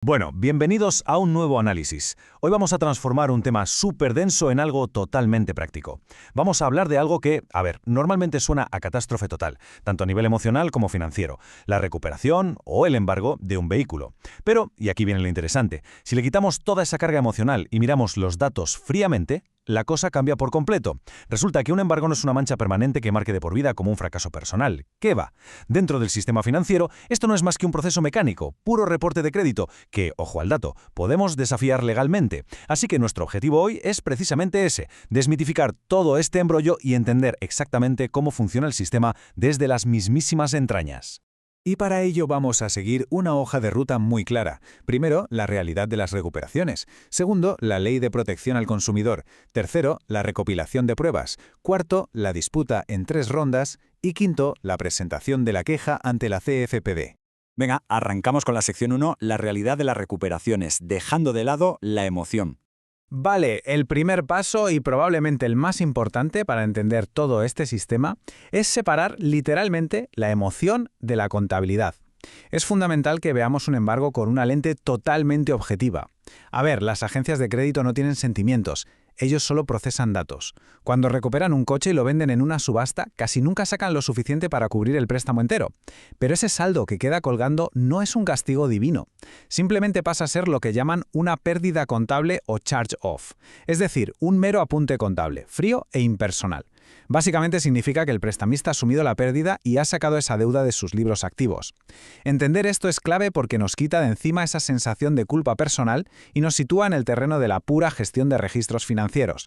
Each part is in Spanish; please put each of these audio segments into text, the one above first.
Bueno, bienvenidos a un nuevo análisis. Hoy vamos a transformar un tema súper denso en algo totalmente práctico. Vamos a hablar de algo que, normalmente suena a catástrofe total, tanto a nivel emocional como financiero, la recuperación o el embargo de un vehículo. Pero, y aquí viene lo interesante, si le quitamos toda esa carga emocional y miramos los datos fríamente, la cosa cambia por completo. Resulta que un embargo no es una mancha permanente que marque de por vida como un fracaso personal. ¿Qué va? Dentro del sistema financiero, esto no es más que un proceso mecánico, puro reporte de crédito, que, ojo al dato, podemos desafiar legalmente. Así que nuestro objetivo hoy es precisamente ese, desmitificar todo este embrollo y entender exactamente cómo funciona el sistema desde las mismísimas entrañas. Y para ello vamos a seguir una hoja de ruta muy clara. Primero, la realidad de las recuperaciones. Segundo, la ley de protección al consumidor. Tercero, la recopilación de pruebas. Cuarto, la disputa en 3 rondas. Y quinto, la presentación de la queja ante la CFPB. Venga, arrancamos con la sección 1, la realidad de las recuperaciones, dejando de lado la emoción. Vale, el primer paso y probablemente el más importante para entender todo este sistema es separar literalmente la emoción de la contabilidad. Es fundamental que veamos un embargo con una lente totalmente objetiva. A ver, las agencias de crédito no tienen sentimientos, ellos solo procesan datos. Cuando recuperan un coche y lo venden en una subasta, casi nunca sacan lo suficiente para cubrir el préstamo entero. Pero ese saldo que queda colgando no es un castigo divino. Simplemente pasa a ser lo que llaman una pérdida contable o charge-off. Es decir, un mero apunte contable, frío e impersonal. Básicamente significa que el prestamista ha asumido la pérdida y ha sacado esa deuda de sus libros activos. Entender esto es clave porque nos quita de encima esa sensación de culpa personal y nos sitúa en el terreno de la pura gestión de registros financieros.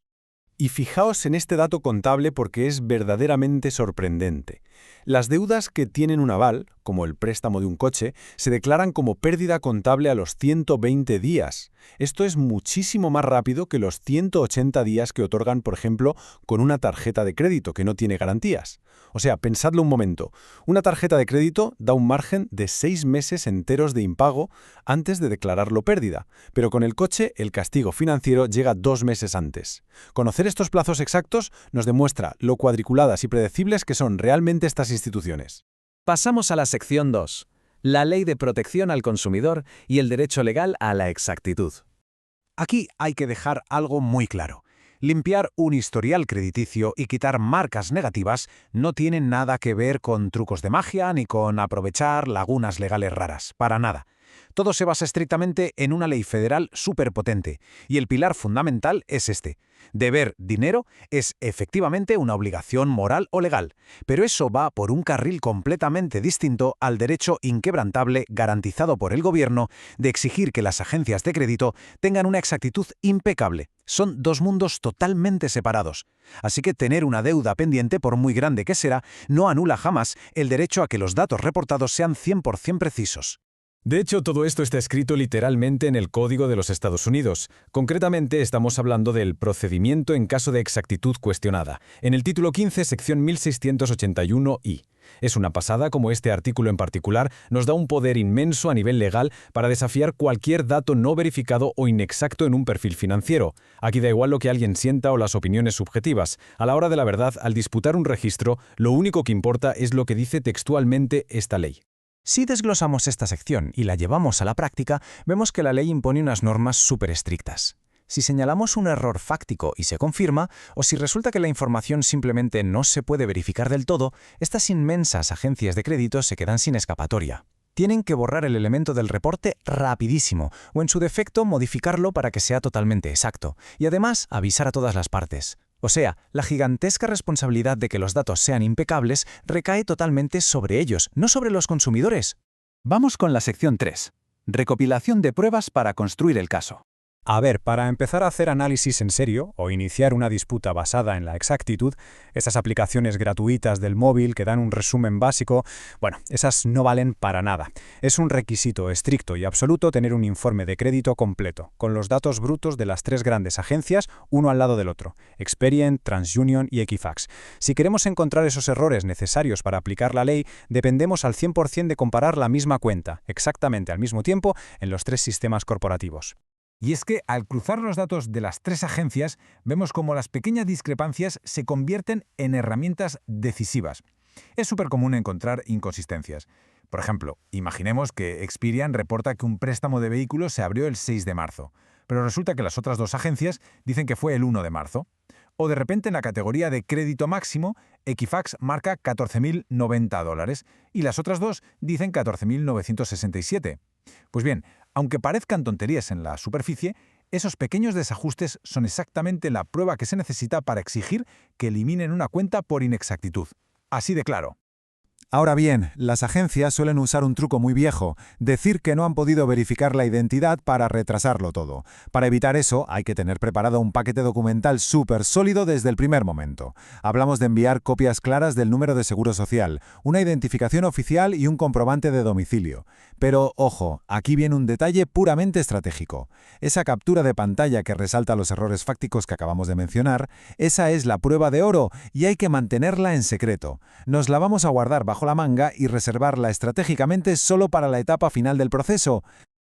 Y fijaos en este dato contable porque es verdaderamente sorprendente. Las deudas que tienen un aval, como el préstamo de un coche, se declaran como pérdida contable a los 120 días. Esto es muchísimo más rápido que los 180 días que otorgan, por ejemplo, con una tarjeta de crédito que no tiene garantías. O sea, pensadlo un momento. Una tarjeta de crédito da un margen de 6 meses enteros de impago antes de declararlo pérdida, pero con el coche el castigo financiero llega 2 meses antes. Conocer estos plazos exactos nos demuestra lo cuadriculadas y predecibles que son realmente estas instituciones. Pasamos a la sección 2, la ley de protección al consumidor y el derecho legal a la exactitud. Aquí hay que dejar algo muy claro. Limpiar un historial crediticio y quitar marcas negativas no tiene nada que ver con trucos de magia ni con aprovechar lagunas legales raras, para nada. Todo se basa estrictamente en una ley federal superpotente, y el pilar fundamental es este. Deber dinero es efectivamente una obligación moral o legal, pero eso va por un carril completamente distinto al derecho inquebrantable garantizado por el gobierno de exigir que las agencias de crédito tengan una exactitud impecable. Son dos mundos totalmente separados. Así que tener una deuda pendiente, por muy grande que sea, no anula jamás el derecho a que los datos reportados sean 100% precisos. De hecho, todo esto está escrito literalmente en el Código de los Estados Unidos. Concretamente, estamos hablando del procedimiento en caso de exactitud cuestionada, en el título 15, sección 1681I. Es una pasada como este artículo en particular nos da un poder inmenso a nivel legal para desafiar cualquier dato no verificado o inexacto en un perfil financiero. Aquí da igual lo que alguien sienta o las opiniones subjetivas. A la hora de la verdad, al disputar un registro, lo único que importa es lo que dice textualmente esta ley. Si desglosamos esta sección y la llevamos a la práctica, vemos que la ley impone unas normas súper estrictas. Si señalamos un error fáctico y se confirma, o si resulta que la información simplemente no se puede verificar del todo, estas inmensas agencias de crédito se quedan sin escapatoria. Tienen que borrar el elemento del reporte rapidísimo, o en su defecto modificarlo para que sea totalmente exacto, y además avisar a todas las partes. O sea, la gigantesca responsabilidad de que los datos sean impecables recae totalmente sobre ellos, no sobre los consumidores. Vamos con la sección 3. Recopilación de pruebas para construir el caso. A ver, para empezar a hacer análisis en serio o iniciar una disputa basada en la exactitud, estas aplicaciones gratuitas del móvil que dan un resumen básico, esas no valen para nada. Es un requisito estricto y absoluto tener un informe de crédito completo, con los datos brutos de las 3 grandes agencias, uno al lado del otro, Experian, TransUnion y Equifax. Si queremos encontrar esos errores necesarios para aplicar la ley, dependemos al 100% de comparar la misma cuenta, exactamente al mismo tiempo, en los 3 sistemas corporativos. Y es que, al cruzar los datos de las 3 agencias, vemos cómo las pequeñas discrepancias se convierten en herramientas decisivas. Es súper común encontrar inconsistencias. Por ejemplo, imaginemos que Experian reporta que un préstamo de vehículos se abrió el 6 de marzo, pero resulta que las otras dos agencias dicen que fue el 1 de marzo. O de repente en la categoría de crédito máximo, Equifax marca $14.090 y las otras dos dicen 14.967. Pues bien, aunque parezcan tonterías en la superficie, esos pequeños desajustes son exactamente la prueba que se necesita para exigir que eliminen una cuenta por inexactitud. Así de claro. Ahora bien, las agencias suelen usar un truco muy viejo, decir que no han podido verificar la identidad para retrasarlo todo. Para evitar eso, hay que tener preparado un paquete documental súper sólido desde el primer momento. Hablamos de enviar copias claras del número de seguro social, una identificación oficial y un comprobante de domicilio. Pero, ojo, aquí viene un detalle puramente estratégico. Esa captura de pantalla que resalta los errores fácticos que acabamos de mencionar, esa es la prueba de oro y hay que mantenerla en secreto. Nos la vamos a guardar bajo la manga y reservarla estratégicamente solo para la etapa final del proceso.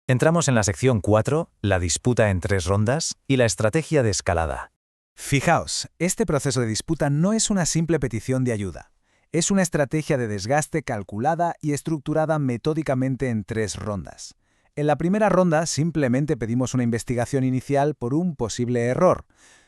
Entramos en la sección 4, la disputa en 3 rondas y la estrategia de escalada. Fijaos, este proceso de disputa no es una simple petición de ayuda. Es una estrategia de desgaste calculada y estructurada metódicamente en 3 rondas. En la primera ronda simplemente pedimos una investigación inicial por un posible error.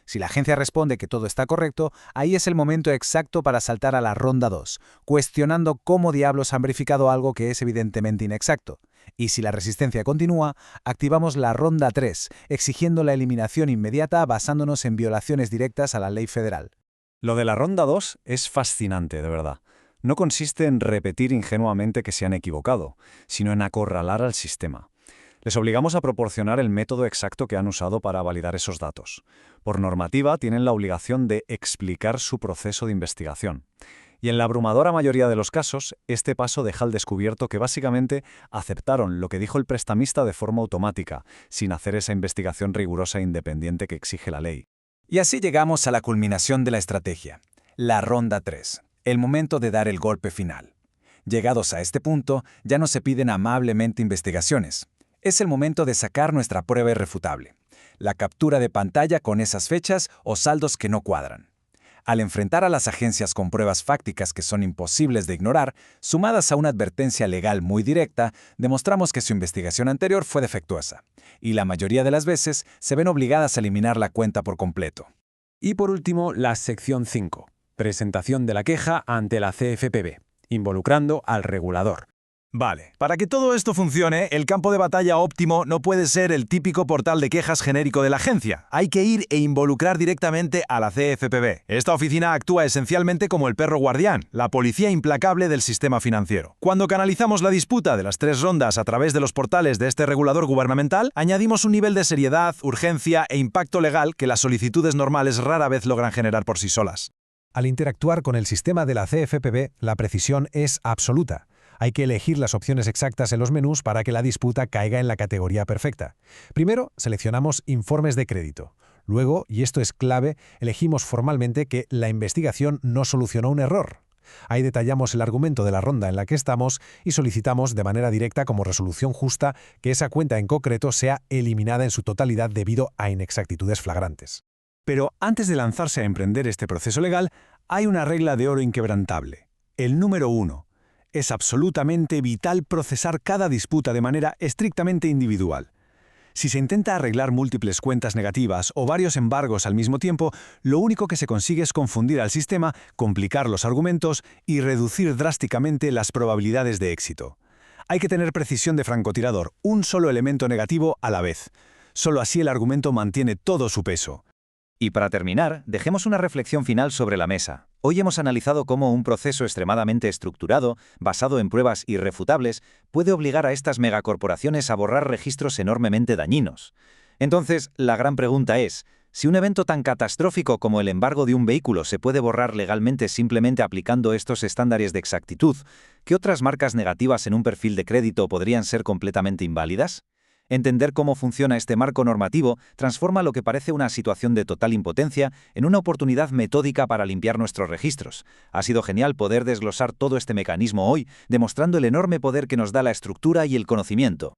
Si la agencia responde que todo está correcto, ahí es el momento exacto para saltar a la ronda 2, cuestionando cómo diablos han verificado algo que es evidentemente inexacto. Y si la resistencia continúa, activamos la ronda 3, exigiendo la eliminación inmediata basándonos en violaciones directas a la ley federal. Lo de la ronda 2 es fascinante, de verdad. No consiste en repetir ingenuamente que se han equivocado, sino en acorralar al sistema. Les obligamos a proporcionar el método exacto que han usado para validar esos datos. Por normativa, tienen la obligación de explicar su proceso de investigación. Y en la abrumadora mayoría de los casos, este paso deja al descubierto que básicamente aceptaron lo que dijo el prestamista de forma automática, sin hacer esa investigación rigurosa e independiente que exige la ley. Y así llegamos a la culminación de la estrategia, la ronda 3, el momento de dar el golpe final. Llegados a este punto, ya no se piden amablemente investigaciones. Es el momento de sacar nuestra prueba irrefutable, la captura de pantalla con esas fechas o saldos que no cuadran. Al enfrentar a las agencias con pruebas fácticas que son imposibles de ignorar, sumadas a una advertencia legal muy directa, demostramos que su investigación anterior fue defectuosa, y la mayoría de las veces se ven obligadas a eliminar la cuenta por completo. Y por último, la sección 5, presentación de la queja ante la CFPB, involucrando al regulador. Vale, para que todo esto funcione, el campo de batalla óptimo no puede ser el típico portal de quejas genérico de la agencia. Hay que ir e involucrar directamente a la CFPB. Esta oficina actúa esencialmente como el perro guardián, la policía implacable del sistema financiero. Cuando canalizamos la disputa de las 3 rondas a través de los portales de este regulador gubernamental, añadimos un nivel de seriedad, urgencia e impacto legal que las solicitudes normales rara vez logran generar por sí solas. Al interactuar con el sistema de la CFPB, la precisión es absoluta. Hay que elegir las opciones exactas en los menús para que la disputa caiga en la categoría perfecta. Primero, seleccionamos informes de crédito. Luego, y esto es clave, elegimos formalmente que la investigación no solucionó un error. Ahí detallamos el argumento de la ronda en la que estamos y solicitamos de manera directa como resolución justa que esa cuenta en concreto sea eliminada en su totalidad debido a inexactitudes flagrantes. Pero antes de lanzarse a emprender este proceso legal, hay una regla de oro inquebrantable. El número 1. Es absolutamente vital procesar cada disputa de manera estrictamente individual. Si se intenta arreglar múltiples cuentas negativas o varios embargos al mismo tiempo, lo único que se consigue es confundir al sistema, complicar los argumentos y reducir drásticamente las probabilidades de éxito. Hay que tener precisión de francotirador, un solo elemento negativo a la vez. Solo así el argumento mantiene todo su peso. Y para terminar, dejemos una reflexión final sobre la mesa. Hoy hemos analizado cómo un proceso extremadamente estructurado, basado en pruebas irrefutables, puede obligar a estas megacorporaciones a borrar registros enormemente dañinos. Entonces, la gran pregunta es, si un evento tan catastrófico como el embargo de un vehículo se puede borrar legalmente simplemente aplicando estos estándares de exactitud, ¿qué otras marcas negativas en un perfil de crédito podrían ser completamente inválidas? Entender cómo funciona este marco normativo transforma lo que parece una situación de total impotencia en una oportunidad metódica para limpiar nuestros registros. Ha sido genial poder desglosar todo este mecanismo hoy, demostrando el enorme poder que nos da la estructura y el conocimiento.